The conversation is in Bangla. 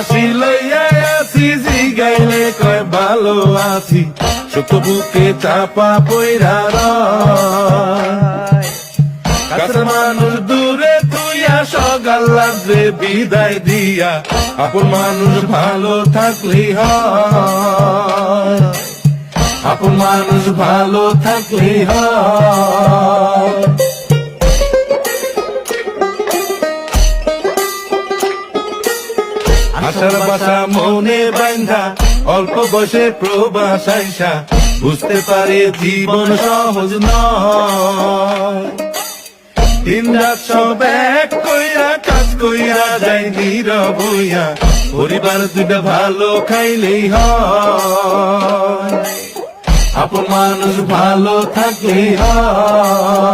হাসি লইয়া আছি, জিগাইলে কয় ভালো আছি, শক্ত বুকে চাপা পইরা রয়। কাছের মানুষ দূরে তুইয়া, সকাল রাত্রে বিদায় দিয়া, আপন মানুষ ভালো থাকলেই হয়, আপন মানুষ ভালো থাকলেই হয়। আশার বাসা মনে বাইন্ধা, অল্প বয়সে প্রবাস আইসা, বুঝতে পারে জীবন সহজ নয়। দিন রাত সব এক কইরা, কাজ কইরা যাই নীরব হইয়া, পরিবার দুইটা ভালো খাইলেই হয়, আপন মানুষ ভালো থাকলেই হয়।